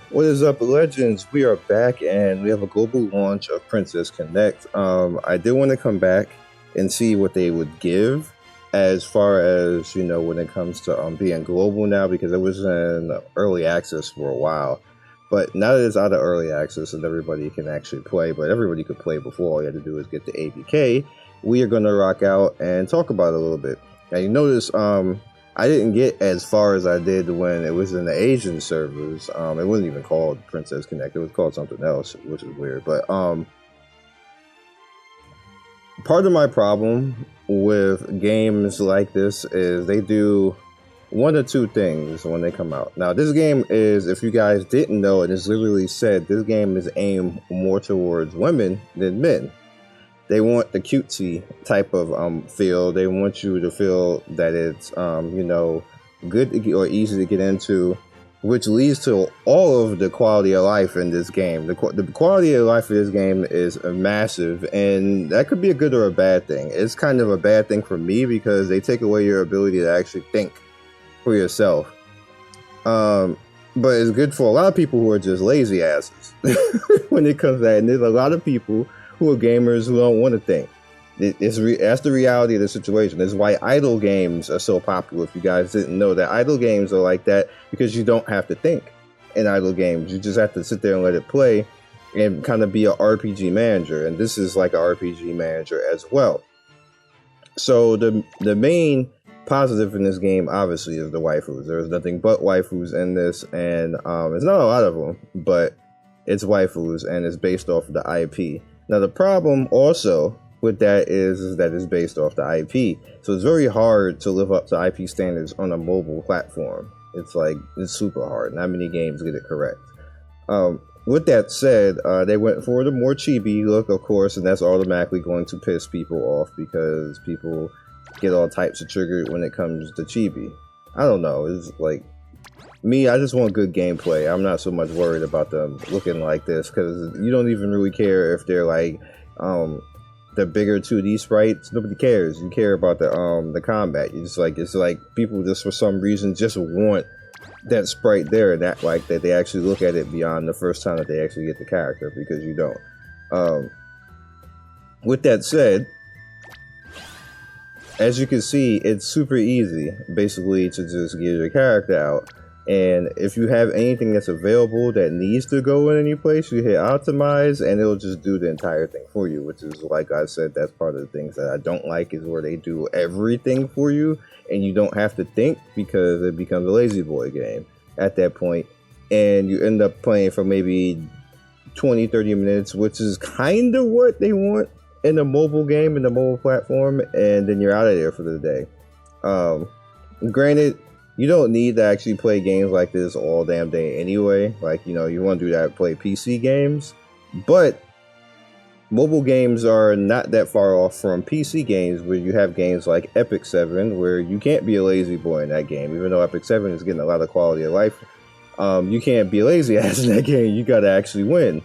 What is up, legends? We are back and we have a global launch of Princess Connect. I did want to come back and see what they would give as far as, you know, when it comes to being global now, because it was in early access for a while. But now that it's out of early access and everybody can actually play, but everybody could play before, all you had to do is get the APK, we are going to rock out and talk about it a little bit. Now, you notice, I didn't get as far as I did when it was in the Asian servers. It wasn't even called Princess Connect. It was called something else, which is weird. But part of my problem with games like this is they do one or two things when they come out. Now, this game is, if you guys didn't know, it is literally said this game is aimed more towards women than men. They want the cutesy type of feel. They want you to feel that it's, you know, good or easy to get into, which leads to all of the quality of life in this game. The quality of life of this game is massive, and that could be a good or a bad thing. It's kind of a bad thing for me because they take away your ability to actually think for yourself. But it's good for a lot of people who are just lazy asses when it comes to that. And there's a lot of people who are gamers who don't want to think. That's the reality of the situation. That's why idle games are so popular. If you guys didn't know that, idle games are like that because you don't have to think in idle games. You just have to sit there and let it play and kind of be an RPG manager. And this is like an RPG manager as well. So the main positive in this game, obviously, is the waifus. There's nothing but waifus in this, and it's not a lot of them, but it's waifus, and it's based off of the IP. Now, the problem also with that is that it's based off the IP. So it's very hard to live up to IP standards on a mobile platform. It's super hard. Not many games get it correct. With that said, they went for the more chibi look, of course, and that's automatically going to piss people off because people get all types of triggered when it comes to chibi. I don't know. It's like, me, I just want good gameplay. I'm not so much worried about them looking like this because you don't even really care if they're like the bigger 2D sprites. Nobody cares. You care about the combat. You just like, it's like people just for some reason just want that sprite there and act like that they actually look at it beyond the first time that they actually get the character, because you don't. With that said, as you can see, it's super easy basically to just get your character out. And if you have anything that's available that needs to go in any place, you hit optimize and it'll just do the entire thing for you, which is, like I said, that's part of the things that I don't like, is where they do everything for you and you don't have to think, because it becomes a lazy boy game at that point. And you end up playing for maybe 20-30 minutes, which is kind of what they want in a mobile game, in the mobile platform, and then you're out of there for the day. Granted, you don't need to actually play games like this all damn day anyway. Like, you know, you want to do that, play PC games. But mobile games are not that far off from PC games, where you have games like Epic 7, where you can't be a lazy boy in that game. Even though Epic 7 is getting a lot of quality of life, you can't be a lazy ass in that game. You gotta actually win.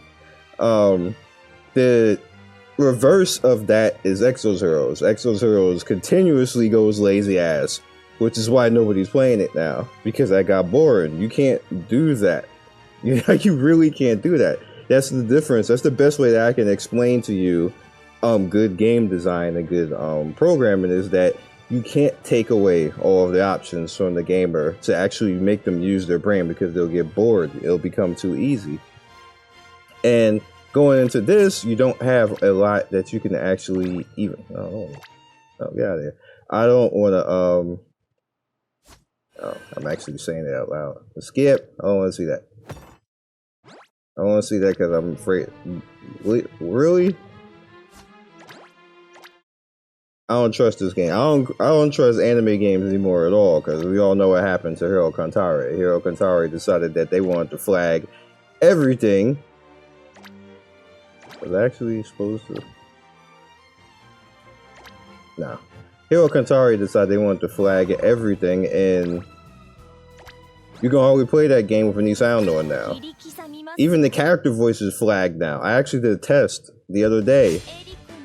The reverse of that is Exo's Heroes. Exo's Heroes continuously goes lazy ass, which is why nobody's playing it now, because I got bored. You can't do that. You really can't do that. That's the difference. That's the best way that I can explain to you good game design and good programming, is that you can't take away all of the options from the gamer to actually make them use their brain, because they'll get bored. It'll become too easy. And going into this, you don't have a lot that you can actually even... Oh, get out of here. I don't want to... Oh, I'm actually saying it out loud. Skip. I don't want to see that. I don't want to see that because I'm afraid. Really? I don't trust this game. I don't trust anime games anymore at all, because we all know what happened to Hero Kantare. Hero Kantare decided that they wanted to flag everything. Was I actually supposed to? No. Hero Kantare decided they wanted to flag everything, and you can only play that game with any sound on now. Even the character voice is flagged now. I actually did a test the other day,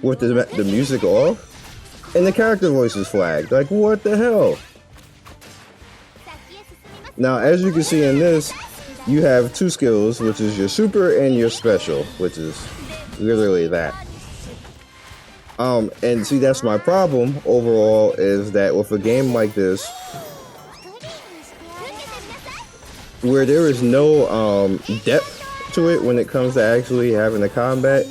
with the music off, and the character voice is flagged. Like, what the hell? Now, as you can see in this, you have two skills, which is your super and your special, which is literally that. And see, that's my problem overall, is that with a game like this, where there is no depth to it when it comes to actually having the combat,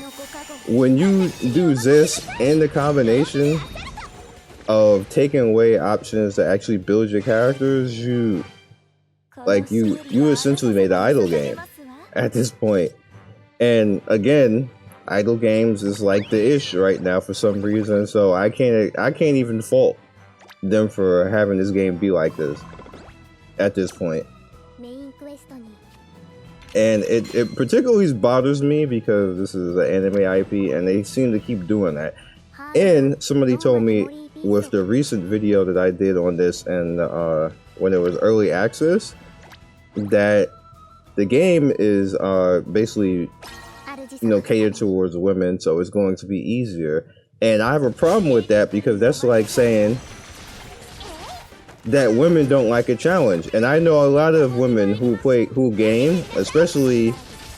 when you do this and the combination of taking away options to actually build your characters, you essentially made an idle game at this point. And again, idle games is like the ish right now for some reason, so I can't even fault them for having this game be like this at this point. And it particularly bothers me because this is an anime IP and they seem to keep doing that. And somebody told me with the recent video that I did on this, and when it was early access, that the game is basically, you know, catered towards women, so it's going to be easier. And I have a problem with that because that's like saying that women don't like a challenge. And I know a lot of women who game, especially,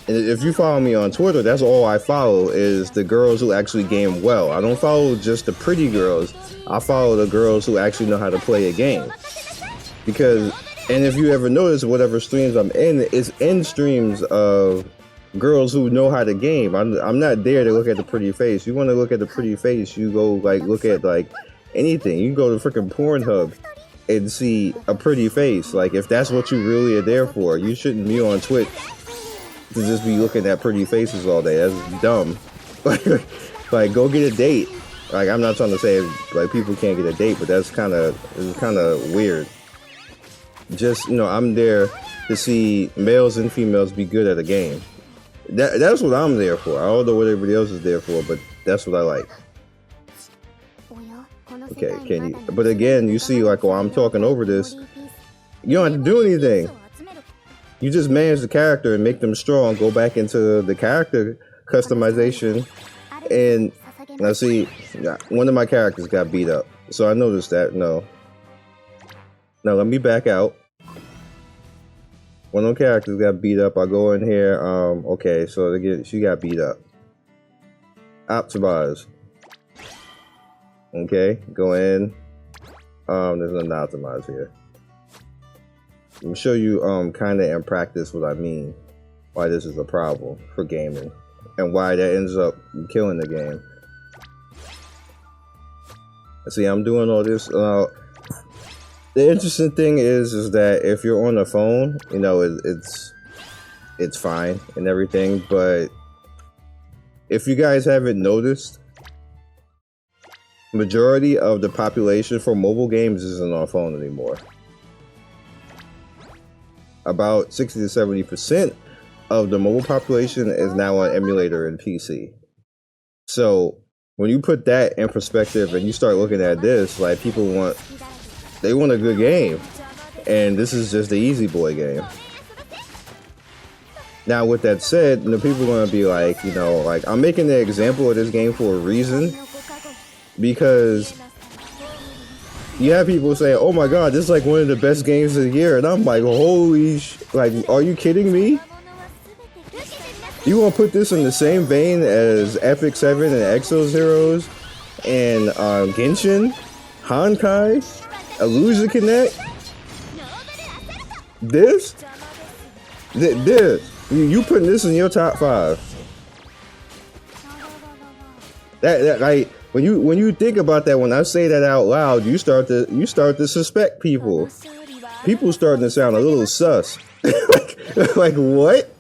and if you follow me on Twitter, that's all I follow is the girls who actually game well. I don't follow just the pretty girls. I follow the girls who actually know how to play a game. Because, and if you ever notice, whatever streams I'm in, it's in streams of girls who know how to game. I'm not there to look at the pretty face. You want to look at the pretty face, you go like look at like anything. You go to freaking Pornhub and see a pretty face. Like, if that's what you really are there for, you shouldn't be on Twitch to just be looking at pretty faces all day. That's dumb. Like, go get a date. Like, I'm not trying to say like people can't get a date, but that's kind of weird. Just, you know, I'm there to see males and females be good at a game. That's what I'm there for. I don't know what everybody else is there for, but that's what I like. Okay, can you? But again, you see, like, while I'm talking over this, you don't have to do anything. You just manage the character and make them strong. Go back into the character customization, and now see, one of my characters got beat up, so I noticed that. No, now let me back out. One of the characters got beat up. I go in here. Okay, so again, she got beat up. Optimize. Okay, go in. There's an optimize here. Let me show you kind of in practice what I mean, why this is a problem for gaming and why that ends up killing the game. See, I'm doing all this. The interesting thing is that if you're on a phone, you know, it's fine and everything, but if you guys haven't noticed, majority of the population for mobile games isn't on phone anymore. About 60 to 70% of the mobile population is now on emulator and PC. So when you put that in perspective and you start looking at this, like, people want a good game, and this is just the easy boy game. Now, with that said, you know, people are going to be like, you know, like, I'm making the example of this game for a reason, because you have people say, oh my god, this is like one of the best games of the year, and I'm like, holy like, are you kidding me? You want to put this in the same vein as Epic 7 and Exo Zeros and Genshin, Honkai, Illusion Connect? This, you putting this in your top 5? That like, when you think about that, when I say that out loud, you start to suspect people. People starting to sound a little sus. like what?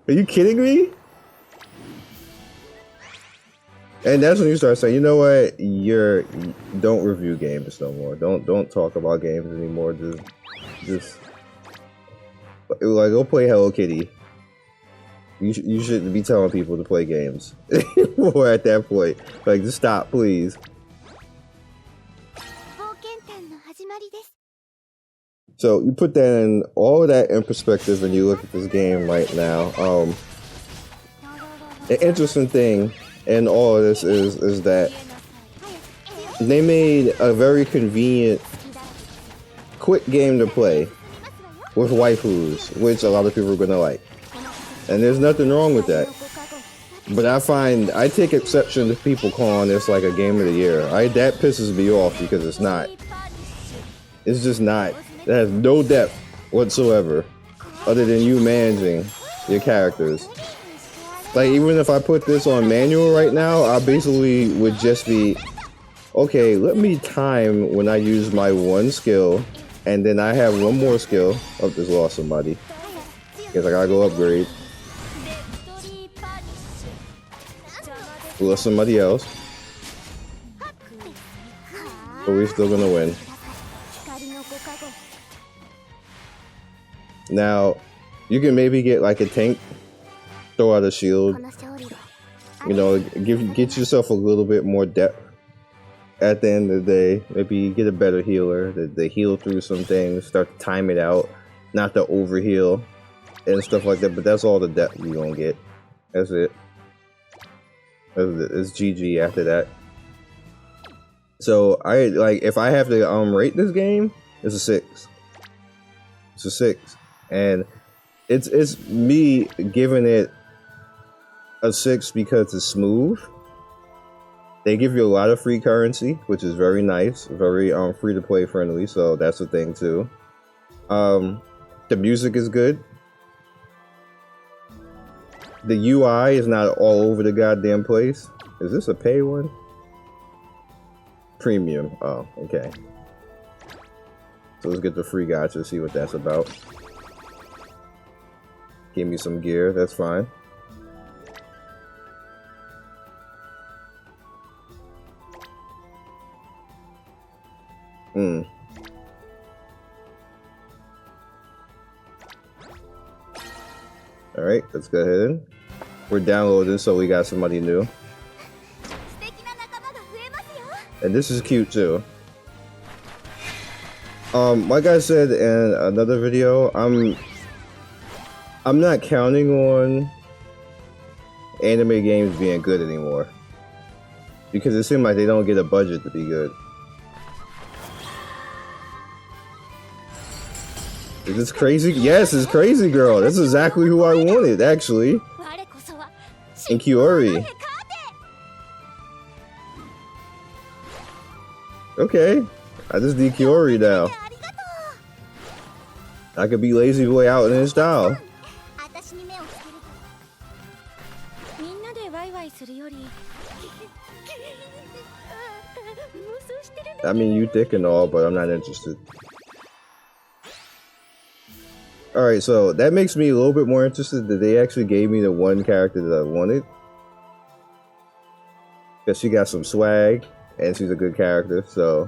Are you kidding me? And that's when you start saying, you know what? Don't review games no more. Don't talk about games anymore. Just like, go play Hello Kitty. You shouldn't be telling people to play games. Or at that point, like, just stop, please. So you put that in, all of that in perspective, and you look at this game right now. An interesting thing in all of this is that they made a very convenient, quick game to play with waifus, which a lot of people are gonna like. And there's nothing wrong with that. But I take exception to people calling this like a game of the year. That pisses me off because it's not. It's just not. It has no depth whatsoever, other than you managing your characters. Like, even if I put this on manual right now, I basically would just be, okay, let me time when I use my one skill, and then I have one more skill. Oh, just lost somebody. Guess I gotta go upgrade. Lost somebody else. But we're still gonna win. Now, you can maybe get like a tank, throw out a shield, you know, get yourself a little bit more depth at the end of the day. Maybe get a better healer that heal through some things, start to time it out, not to overheal and stuff like that. But that's all the depth you're gonna get. That's it. It's GG after that. So if I have to rate this game, it's a 6. It's a 6. And it's me giving it a 6 because it's smooth. They give you a lot of free currency, which is very nice, very free to play friendly, so that's a thing too. The music is good. The UI is not all over the goddamn place. Is this a pay one? Premium. Oh, okay. So let's get the free gacha, see what that's about. Give me some gear, that's fine. Alright, let's go ahead. We're downloading, so we got somebody new. And this is cute too. Like I said in another video, I'm not counting on anime games being good anymore. Because it seems like they don't get a budget to be good. Is this crazy? Yes, it's Crazy Girl. That's exactly who I wanted, actually. And Kiori. Okay. I just need Kiori now. I could be Lazy Boy out in his style. I mean, you thick and all, but I'm not interested. Alright, so that makes me a little bit more interested that they actually gave me the one character that I wanted. Because she got some swag, and she's a good character, so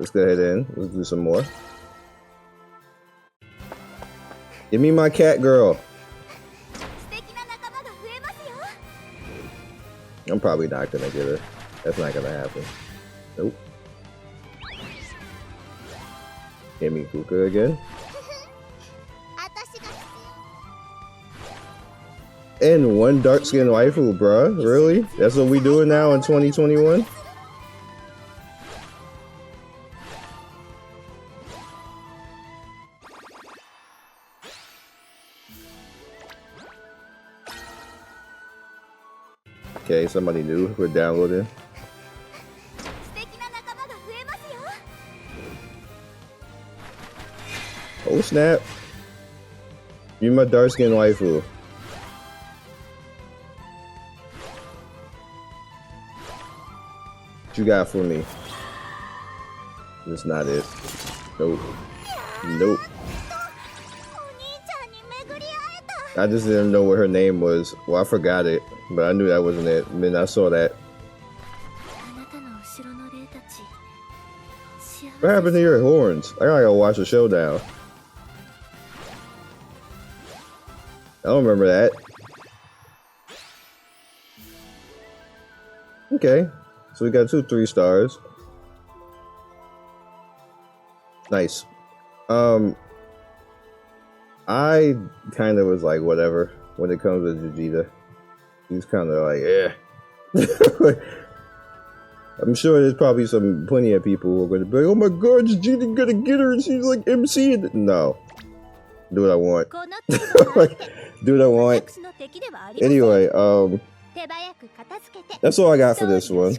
let's go ahead and let's do some more. Give me my cat girl. I'm probably not gonna get her. That's not gonna happen. Nope. Give me Kuka again. And one dark-skinned waifu, bruh. Really? That's what we doing now in 2021? Okay, somebody new. We're downloading. Oh snap! You my dark-skinned waifu. What you got for me? That's not it. Nope. Nope. I just didn't know what her name was. Well, I forgot it, but I knew that wasn't it. And then I saw that. What happened to your horns? I gotta go watch the showdown. I don't remember that. Okay. So we got 2 3 stars. Nice. I kind of was like, whatever, when it comes to Vegeta. He's kind of like, I'm sure there's probably plenty of people who are going to be like, oh my god, is Gina gonna get her and she's like MC? No. Do what I want. Do what I want. Anyway, that's all I got for this one.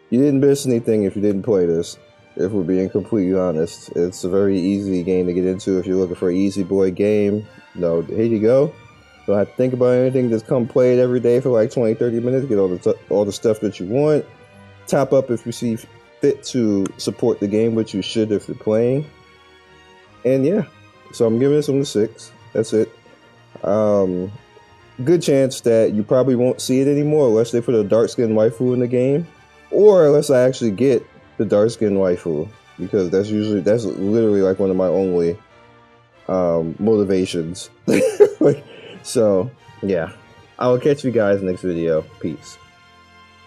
You didn't miss anything if you didn't play this, if we're being completely honest. It's a very easy game to get into if you're looking for an easy boy game. No, here you go. Don't have to think about anything. Just come play it every day for like 20-30 minutes. Get all the stuff that you want. Top up if you see fit to support the game, which you should if you're playing. And yeah, so I'm giving this one a 6. That's it. Good chance that you probably won't see it anymore unless they put a dark-skinned waifu in the game, or unless I actually get the dark-skinned waifu, because that's literally like one of my only motivations. So yeah, I will catch you guys next video. Peace.